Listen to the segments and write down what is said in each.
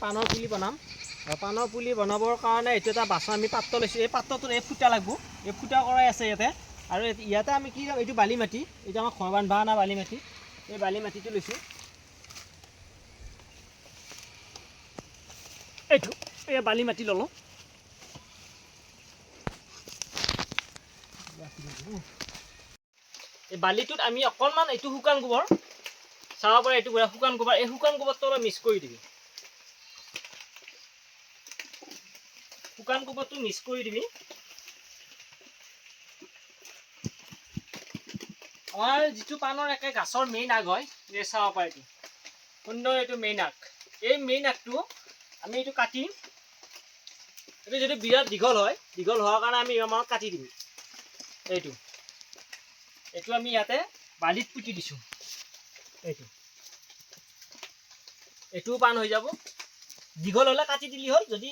পানৰ পুলি বনাম। পানৰ পুলি বনাবৰ কাৰণে এইটো এটা বাচন আমি পাত্ৰ লৈছোঁ। এই পাত্ৰটোত এই ফুটা লাগব, এই ফুটা কৰাই আছে ইয়াতে। আৰু ইয়াতে আমি কি এইটো বালি মাটি, এইটো আমাৰ ঘৰ বান্ধা অনা বালি মাটি, এই বালি মাটিটো লৈছোঁ। এইটো এই বালি মাটি ল'লোঁ। এই বালিটোত আমি অকণমান এইটো শুকান গোবৰ চাব পাৰে, এইটো শুকান গোবৰ, এই শুকান গোবৰটো অলপ মিক্স কৰি দিবি। শুকান গোবৰটো মিক্স কৰি দিবি। আমাৰ যিটো পাণৰ একে গাছৰ মেইন আগ হয়, এই চাব পাৰে এইটো সুন্দৰ, এইটো মেইন আগ। এই মেইন আগটো আমি এইটো কাটিম। এইটো যদি বিৰাট দীঘল হয়, দীঘল হোৱাৰ কাৰণে আমি আমাৰ কাটি দিম। এইটো আমি ইয়াতে বালিত পুতি দিছোঁ। এইটোও পাণ হৈ যাব। দীঘল হ'লে কাটি দিলি হ'ল। যদি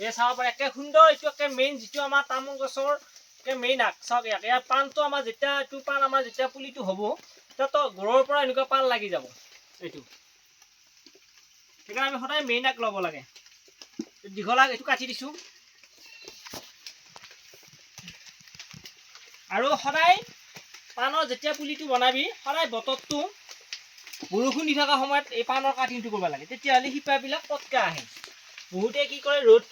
এই চাব পাৰে একে সুন্দৰ, এইটো একে মেইন যিটো আমাৰ তামোল গছৰ একে মেইন আগ। চাওক ইয়াৰ পাণটো আমাৰ যেতিয়া এইটো পাণ আমাৰ যেতিয়া পুলিটো হ'ব, তেতিয়াতো গৰুৰ পৰা এনেকুৱা পাণ লাগি যাব। এইটো সেইকাৰণে আমি সদায় মেইন আগ ল'ব লাগে। দীঘল আগ এইটো কাটি দিছোঁ। আৰু সদায় পাণৰ যেতিয়া পুলিটো বনাবি, সদায় বতৰটো বৰষুণ দি থকা সময়ত এই পাণৰ কাটিংটো কৰিব লাগে, তেতিয়াহ'লে শিপাবিলাক পটকৈ আহে। বহুতে কি কৰে, ৰ'দ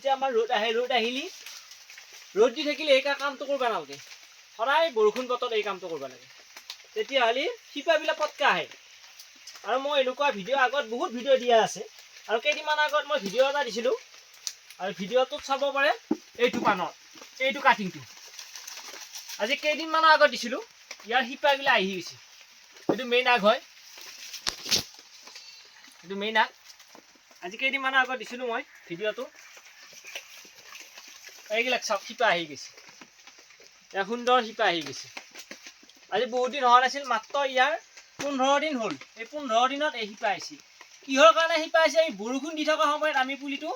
যে আমাৰ ৰ'দ আহে, ৰ'দ আহিলি ৰ'দ দি থাকিলে এই কামটো কৰিব নালাগে। সদায় বৰষুণ বতৰত এই কামটো কৰিব লাগে, তেতিয়াহ'লে শিপাবিলাক পটকৈ আহে। আৰু মই এনেকুৱা ভিডিঅ' আগত বহুত ভিডিঅ' দিয়া আছে, আৰু কেইদিনমান আগত মই ভিডিঅ' এটা দিছিলোঁ, আৰু ভিডিঅ'টোত চাব পাৰে এইটো পাণৰ এইটো কাটিংটো আজি কেইদিনমানৰ আগত দিছিলোঁ। ইয়াৰ শিপাবিলাক আহি গৈছে। এইটো মেইন আগ হয়, এইটো মেইন আগ। আজি কেইদিনমানৰ আগত দিছিলোঁ মই ভিডিঅ'টো। এইবিলাক চাওক শিপা আহি গৈছে, ইয়াৰ সুন্দৰ শিপা আহি গৈছে। আজি বহুত দিন হোৱা নাছিল, মাত্ৰ ইয়াৰ 15 দিন হ'ল। এই 15 দিনত এই শিপা আহিছে। কিহৰ কাৰণে শিপা আহিছে? এই বৰষুণ দি থকা সময়ত আমি পুলিটো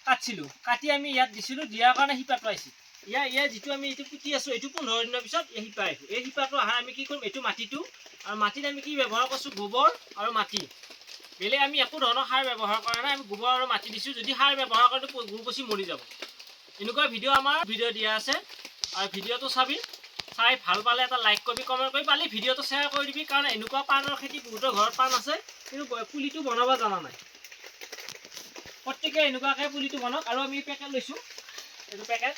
কাটিছিলোঁ, কাটি আমি ইয়াত দিছিলোঁ, দিয়াৰ কাৰণে শিপাটো আহিছে। ইয়াৰ যিটো আমি এইটো পুতি আছোঁ, এইটো 15 দিনৰ পিছত এই শিপা আহিব। এই শিপাটো অহা আমি কি কৰিম, এইটো মাটিটো, আৰু মাটিত আমি কি ব্যৱহাৰ কৰিছোঁ, গোবৰ আৰু মাটি। বেলেগ আমি একো ধৰণৰ সাৰ ব্যৱহাৰ কৰা নাই, আমি গোবৰ আৰু মাটি দিছোঁ। যদি সাৰ ব্যৱহাৰ কৰোঁ গৰু পচি মৰি যাব। এনেকুৱা ভিডিঅ' আমাৰ ভিডিঅ' দিয়া আছে, আৰু ভিডিঅ'টো চাবি, চাই ভাল পালে এটা লাইক কৰিবি, কমেণ্ট কৰিবি, পালি ভিডিঅ'টো শ্বেয়াৰ কৰি দিবি। কাৰণ এনেকুৱা পাণৰ খেতি বহুতৰ ঘৰত পাণ আছে, কিন্তু পুলিটো বনাব জনা নাই। প্ৰত্যেকে এনেকুৱাকৈ পুলিটো বনাওক। আৰু আমি পেকেট লৈছোঁ, এইটো পেকেট।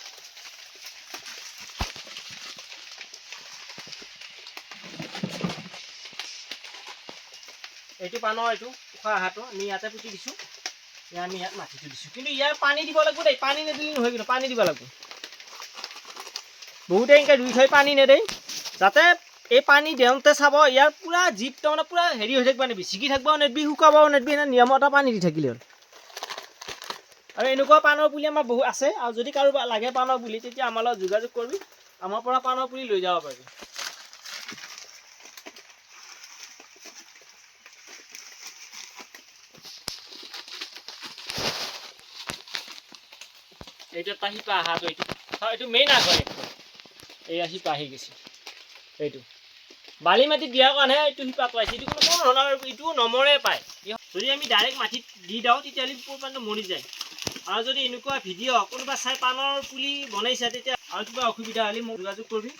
এইটো পাণৰ এইটো উশাহ অহাটো আমি ইয়াতে পুতি দিছোঁ। আমি ইয়াত মাটিটো দিছোঁ, কিন্তু ইয়াৰ পানী দিব লাগিব দেই। পানী নিদিলে নহয়, কিন্তু পানী দিব লাগিব। বহুতে এনেকৈ ৰুই থৈ পানী নেদেয়, যাতে এই পানী দিওঁতে চাব ইয়াৰ পূৰা জীপ তাৰমানে পূৰা হেৰি হৈ থাকিব নেদবি, ছিগি থাকিবও নেদবি, শুকাবও নেদবি, এনে নিয়মত পানী দি থাকিলে হ'ল। আৰু এনেকুৱা পাণৰ পুলি আমাৰ বহুত আছে, আৰু যদি কাৰোবাক লাগে পাণৰ পুলি, তেতিয়া আমাৰ লগত যোগাযোগ কৰিবি, আমাৰ পৰা পাণৰ পুলি লৈ যাব পাৰিবি। এইটো এটা শিপা অহাটো, এইটো মেইন আগ হয়। এয়া শিপা আহি গৈছে। এইটো বালি মাটিত দিয়াৰ কাৰণেহে এইটো শিপাটো আহিছে। এইটো কোনো ধৰণৰ এইটো নমৰে পায়। যদি আমি ডাইৰেক্ট মাটিত দি দিওঁ, তেতিয়াহ'লে পাণটো মৰি যায়। আৰু যদি এনেকুৱা ভিডিঅ' কোনোবা চাই পাণৰ পুলি বনাইছে, তেতিয়া আৰু কিবা অসুবিধা হ'লে মোক যোগাযোগ কৰিবি।